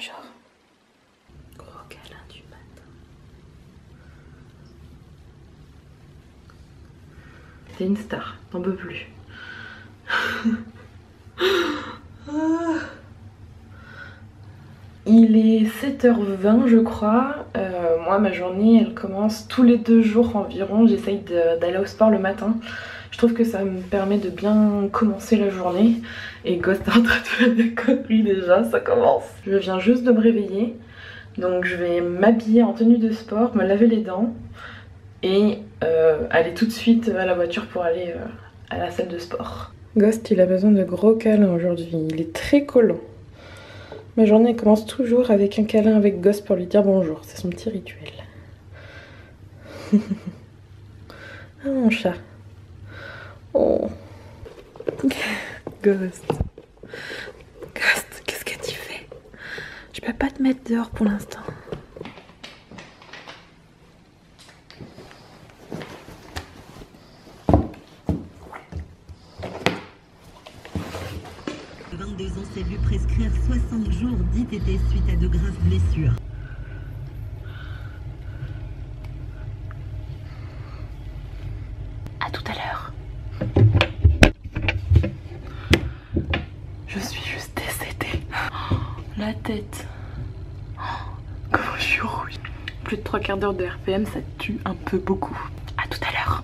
genre. Gros câlin du matin. T'es une star, t'en peux plus. Il est 7h20 je crois. Moi ma journée elle commence tous les 2 jours environ. J'essaye d'aller au sport le matin. Je trouve que ça me permet de bien commencer la journée. Et Ghost est en train de faire des conneries déjà, ça commence. Je viens juste de me réveiller. Donc je vais m'habiller en tenue de sport, me laver les dents. Et aller tout de suite à la voiture pour aller à la salle de sport. Ghost il a besoin de gros câlins aujourd'hui, il est très collant. Ma journée commence toujours avec un câlin avec Ghost pour lui dire bonjour, c'est son petit rituel. Ah mon chat. Oh. Ghost. Ghost, qu'est-ce que tu fais? Je peux pas te mettre dehors pour l'instant. S'est vu prescrire 60 jours d'ITT suite à de graves blessures. À tout à l'heure. Je suis juste décédée. Oh, la tête. Oh, comment je suis rouge. Plus de 3/4 d'heure de RPM, ça tue un peu beaucoup. À tout à l'heure.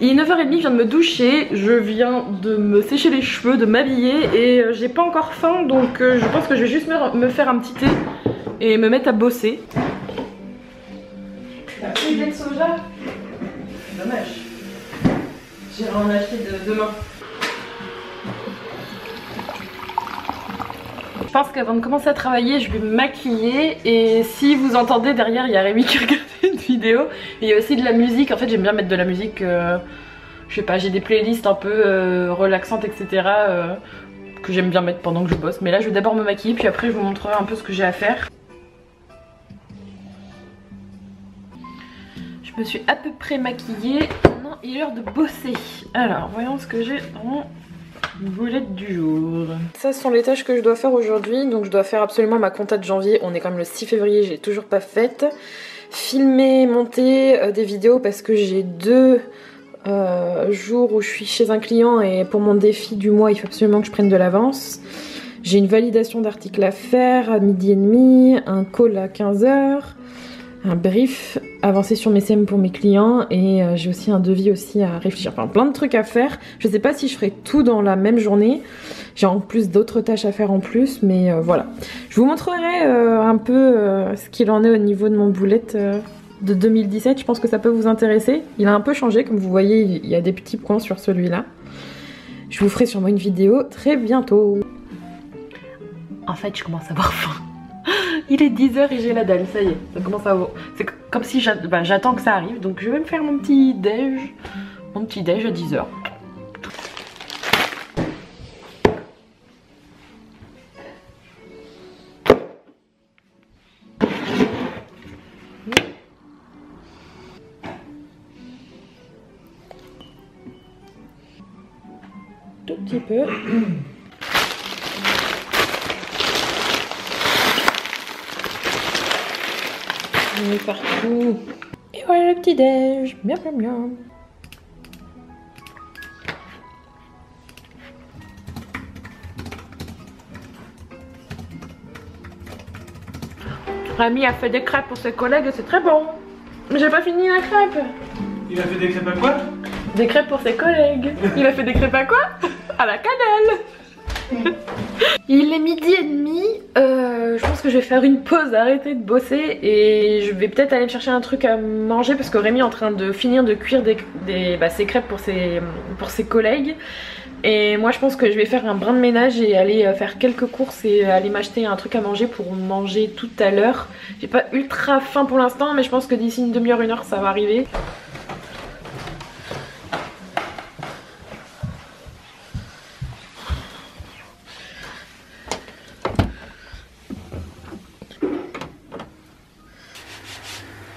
Il est 9h30, je viens de me doucher, je viens de me sécher les cheveux, de m'habiller et j'ai pas encore faim donc je pense que je vais juste me faire un petit thé et me mettre à bosser. La plus de soja, dommage. J'irai en acheter demain. Je pense qu'avant de commencer à travailler, je vais me maquiller et si vous entendez derrière, il y a Rémi qui regarde une vidéo. Et il y a aussi de la musique, en fait j'aime bien mettre de la musique, je sais pas, j'ai des playlists un peu relaxantes etc. Que j'aime bien mettre pendant que je bosse. Mais là je vais d'abord me maquiller puis après je vous montrerai un peu ce que j'ai à faire. Je me suis à peu près maquillée, maintenant il est l'heure de bosser. Alors voyons ce que j'ai dans mon boulette du jour. Ça ce sont les tâches que je dois faire aujourd'hui. Donc je dois faire absolument ma compta de janvier. On est quand même le 6 février, je l'ai toujours pas faite. Filmer, monter des vidéos parce que j'ai 2 jours où je suis chez un client et pour mon défi du mois il faut absolument que je prenne de l'avance. J'ai une validation d'articles à faire à 12h30, un call à 15h, un brief, avancer sur mes CM pour mes clients et j'ai aussi un devis aussi à réfléchir, enfin plein de trucs à faire. Je sais pas si je ferai tout dans la même journée, j'ai en plus d'autres tâches à faire en plus, mais voilà. Je vous montrerai un peu ce qu'il en est au niveau de mon boulette de 2017, je pense que ça peut vous intéresser. Il a un peu changé, comme vous voyez, il y a des petits points sur celui-là. Je vous ferai sûrement une vidéo très bientôt. En fait, je commence à avoir faim. Il est 10h et j'ai la dalle, ça y est, ça commence à... C'est comme si j'attends que ça arrive, donc je vais me faire mon petit déj à 10h. Tout petit peu. On est partout. Et voilà le petit déj. Miam miam miam. Rémi a fait des crêpes pour ses collègues et c'est très bon. Mais j'ai pas fini la crêpe. Il a fait des crêpes à quoi? Des crêpes pour ses collègues. Il a fait des crêpes à quoi? À la cannelle. Il est 12h30. Je pense que je vais faire une pause, arrêter de bosser et je vais peut-être aller chercher un truc à manger parce que Rémi est en train de finir de cuire ses crêpes pour ses collègues. Et moi je pense que je vais faire un brin de ménage et aller faire quelques courses et aller m'acheter un truc à manger pour manger tout à l'heure. J'ai pas ultra faim pour l'instant mais je pense que d'ici une demi-heure, 1 heure ça va arriver.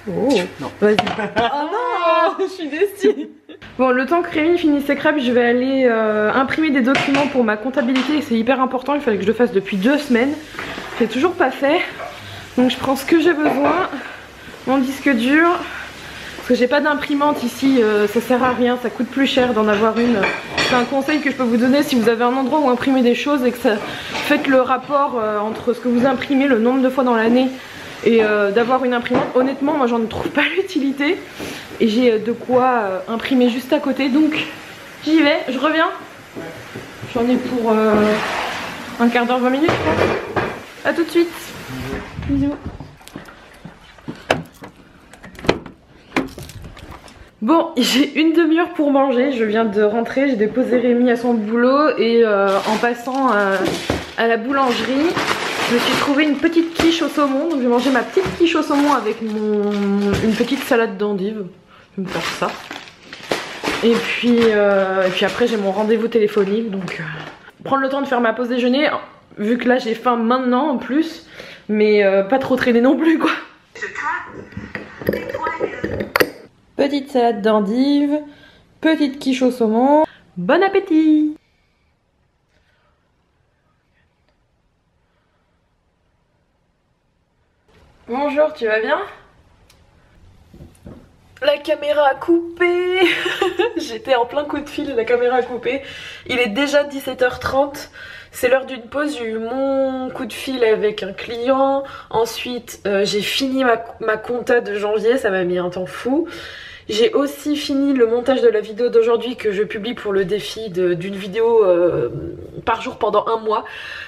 Oh non, vas-y. Oh non, je suis déçue. Bon, le temps que Rémi finisse ses crêpes, je vais aller imprimer des documents pour ma comptabilité et c'est hyper important, il fallait que je le fasse depuis 2 semaines. J'ai toujours pas fait. Donc je prends ce que j'ai besoin. Mon disque dur. Parce que j'ai pas d'imprimante ici, ça sert à rien, ça coûte plus cher d'en avoir une. C'est un conseil que je peux vous donner si vous avez un endroit où imprimer des choses et que ça faites le rapport entre ce que vous imprimez, le nombre de fois dans l'année et d'avoir une imprimante. Honnêtement, moi j'en trouve pas l'utilité et j'ai de quoi imprimer juste à côté, donc j'y vais, je reviens. J'en ai pour un quart d'heure, 20 minutes je pense. A tout de suite. Bisous. Bon, j'ai une demi-heure pour manger, je viens de rentrer, j'ai déposé Rémi à son boulot et en passant à la boulangerie, je me suis trouvé une petite quiche au saumon. Donc je vais manger ma petite quiche au saumon avec une petite salade d'endive. Je vais me faire ça. Et puis après j'ai mon rendez-vous téléphonique, donc prendre le temps de faire ma pause déjeuner, vu que là j'ai faim maintenant en plus, mais pas trop traîner non plus quoi. Petite salade d'endive, petite quiche au saumon. Bon appétit! Bonjour, tu vas bien? La caméra a coupé. J'étais en plein coup de fil, la caméra a coupé. Il est déjà 17h30. C'est l'heure d'une pause, j'ai eu mon coup de fil avec un client. Ensuite, j'ai fini ma compta de janvier, ça m'a mis un temps fou. J'ai aussi fini le montage de la vidéo d'aujourd'hui que je publie pour le défi d'une vidéo par jour pendant un mois.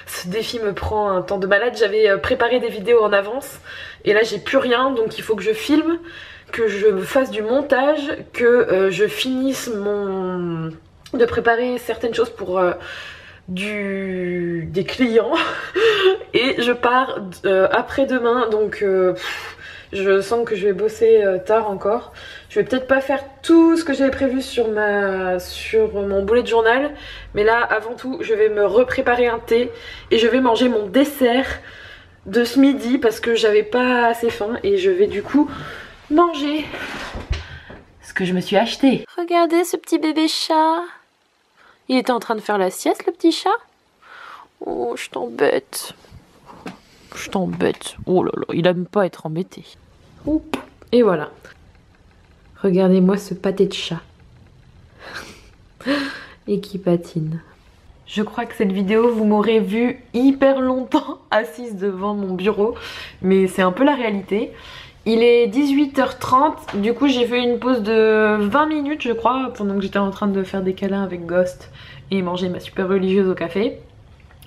Ce défi me prend un temps de malade. J'avais préparé des vidéos en avance et là j'ai plus rien, donc il faut que je filme, que je fasse du montage, que je finisse de préparer certaines choses pour des clients et je pars après-demain, donc je sens que je vais bosser tard encore. Je vais peut-être pas faire tout ce que j'avais prévu sur mon bullet journal, mais là avant tout je vais me repréparer un thé et je vais manger mon dessert de ce midi parce que j'avais pas assez faim et je vais du coup manger ce que je me suis acheté. Regardez ce petit bébé chat. Il était en train de faire la sieste, le petit chat. Oh, je t'embête. Je t'embête. Oh là là, il aime pas être embêté. Ouh. Et voilà. Regardez-moi ce pâté de chat. Et qui patine. Je crois que cette vidéo, vous m'aurez vu hyper longtemps assise devant mon bureau. Mais c'est un peu la réalité. Il est 18h30, du coup j'ai fait une pause de 20 minutes je crois, pendant que j'étais en train de faire des câlins avec Ghost et manger ma super religieuse au café.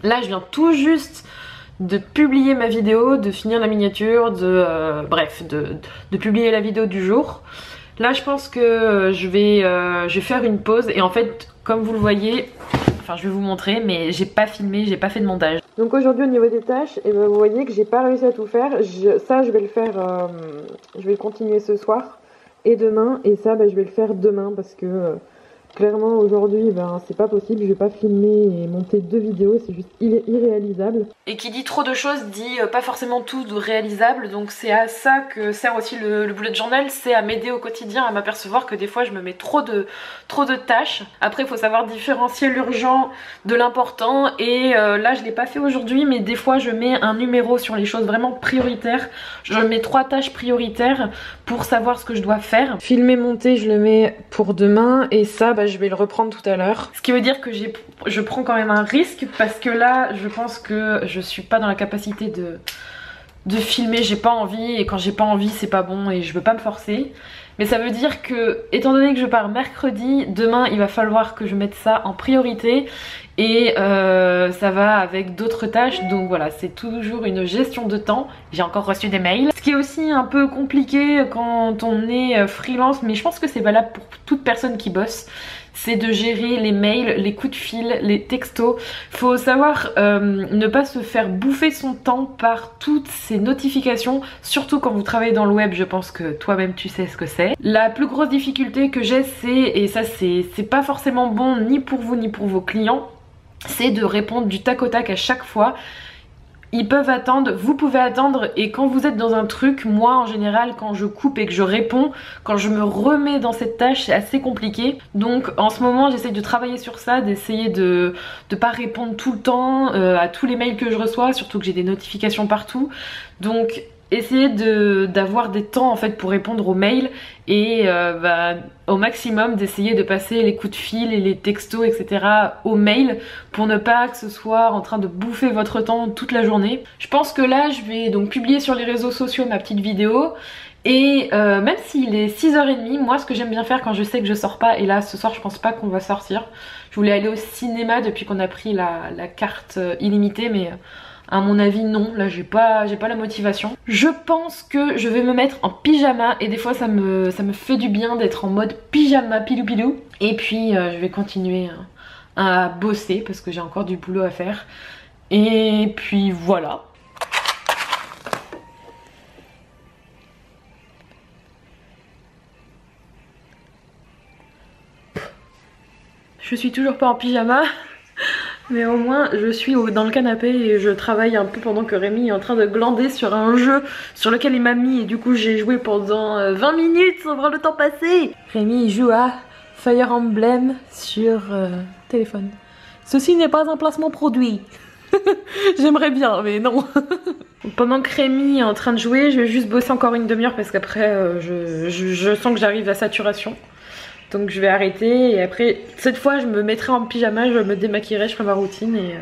Là je viens tout juste de publier ma vidéo, de finir la miniature, bref, de publier la vidéo du jour. Là je pense que je vais faire une pause et en fait comme vous le voyez, enfin je vais vous montrer mais j'ai pas filmé, j'ai pas fait de montage. Donc aujourd'hui au niveau des tâches, et ben vous voyez que j'ai pas réussi à tout faire. Ça je vais le faire, je vais le continuer ce soir et demain, et ça je vais le faire demain parce que clairement aujourd'hui c'est pas possible, je vais pas filmer et monter 2 vidéos, c'est juste irréalisable. Et qui dit trop de choses dit pas forcément tout de réalisable, donc c'est à ça que sert aussi le bullet journal, c'est à m'aider au quotidien à m'apercevoir que des fois je me mets trop de tâches. Après il faut savoir différencier l'urgent de l'important et là je l'ai pas fait aujourd'hui, mais des fois je mets un numéro sur les choses vraiment prioritaires. Je mets 3 tâches prioritaires pour savoir ce que je dois faire. Filmer, monter, je le mets pour demain et ça je vais le reprendre tout à l'heure. Ce qui veut dire que je prends quand même un risque parce que là je pense que je suis pas dans la capacité de filmer, j'ai pas envie et quand j'ai pas envie c'est pas bon et je veux pas me forcer. Mais ça veut dire que étant donné que je pars mercredi, demain il va falloir que je mette ça en priorité et ça va avec d'autres tâches, donc voilà, c'est toujours une gestion de temps. J'ai encore reçu des mails, ce qui est aussi un peu compliqué quand on est freelance, mais je pense que c'est valable pour toute personne qui bosse, c'est de gérer les mails, les coups de fil, les textos. Faut savoir ne pas se faire bouffer son temps par toutes ces notifications, surtout quand vous travaillez dans le web, je pense que toi-même tu sais ce que c'est. La plus grosse difficulté que j'ai, et ça c'est pas forcément bon ni pour vous ni pour vos clients, c'est de répondre du tac au tac à chaque fois. ils peuvent attendre, vous pouvez attendre, et quand vous êtes dans un truc, moi en général quand je coupe et que je réponds, quand je me remets dans cette tâche, c'est assez compliqué. Donc en ce moment j'essaye de travailler sur ça, d'essayer de pas répondre tout le temps à tous les mails que je reçois, surtout que j'ai des notifications partout. Donc essayer d'avoir des temps en fait pour répondre aux mails et au maximum d'essayer de passer les coups de fil et les textos etc aux mails pour ne pas que ce soit en train de bouffer votre temps toute la journée. Je pense que là je vais donc publier sur les réseaux sociaux ma petite vidéo et même s'il est 6h30, moi ce que j'aime bien faire quand je sais que je sors pas, et là ce soir je pense pas qu'on va sortir, je voulais aller au cinéma depuis qu'on a pris la carte illimitée mais à mon avis non, là j'ai pas la motivation. Je pense que je vais me mettre en pyjama et des fois ça me fait du bien d'être en mode pyjama pilou pilou. Et puis je vais continuer à bosser parce que j'ai encore du boulot à faire. Et puis voilà. Je suis toujours pas en pyjama. Mais au moins je suis dans le canapé et je travaille un peu pendant que Rémi est en train de glander sur un jeu sur lequel il m'a mis et du coup j'ai joué pendant 20 minutes sans voir le temps passer. Rémi il joue à Fire Emblem sur téléphone. Ceci n'est pas un placement produit. J'aimerais bien mais non. Pendant que Rémi est en train de jouer, je vais juste bosser encore une demi-heure parce qu'après je sens que j'arrive à saturation. Donc je vais arrêter et après cette fois je me mettrai en pyjama, je me démaquillerai, je ferai ma routine et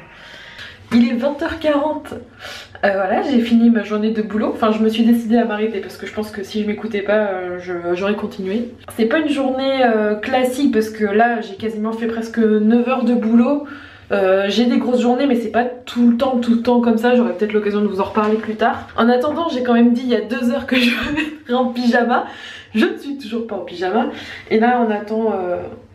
il est 20h40. Voilà, j'ai fini ma journée de boulot. Enfin je me suis décidée à m'arrêter parce que je pense que si je m'écoutais pas j'aurais continué. C'est pas une journée classique parce que là j'ai quasiment fait presque 9 heures de boulot. J'ai des grosses journées mais c'est pas tout le temps comme ça, j'aurai peut-être l'occasion de vous en reparler plus tard. En attendant j'ai quand même dit il y a 2 heures que je me mettrais en pyjama. Je ne suis toujours pas en pyjama et là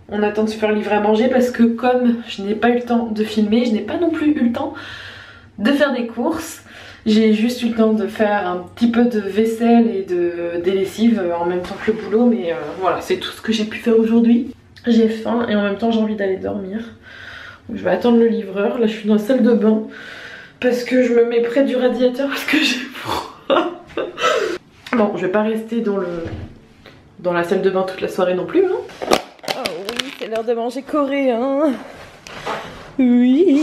on attend de se faire livrer à manger parce que comme je n'ai pas eu le temps de filmer, je n'ai pas non plus eu le temps de faire des courses. J'ai juste eu le temps de faire un petit peu de vaisselle et des lessives en même temps que le boulot mais voilà c'est tout ce que j'ai pu faire aujourd'hui. J'ai faim et en même temps j'ai envie d'aller dormir. Donc je vais attendre le livreur, là je suis dans la salle de bain parce que je me mets près du radiateur parce que j'ai froid. Bon je vais pas rester dans la salle de bain toute la soirée non plus hein. Oh oui c'est l'heure de manger coréen. Oui.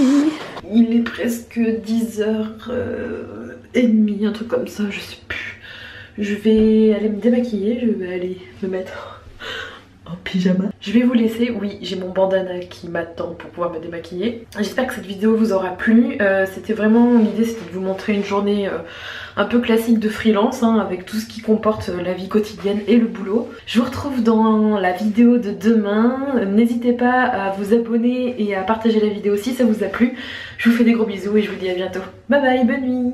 Il est presque 10h30, un truc comme ça, je sais plus. Je vais aller me démaquiller, je vais aller me mettre en pyjama. Je vais vous laisser, oui j'ai mon bandana qui m'attend pour pouvoir me démaquiller. J'espère que cette vidéo vous aura plu. C'était vraiment, l'idée c'était de vous montrer une journée un peu classique de freelance hein, avec tout ce qui comporte la vie quotidienne et le boulot. Je vous retrouve dans la vidéo de demain. N'hésitez pas à vous abonner et à partager la vidéo si ça vous a plu. Je vous fais des gros bisous et je vous dis à bientôt. Bye bye, bonne nuit.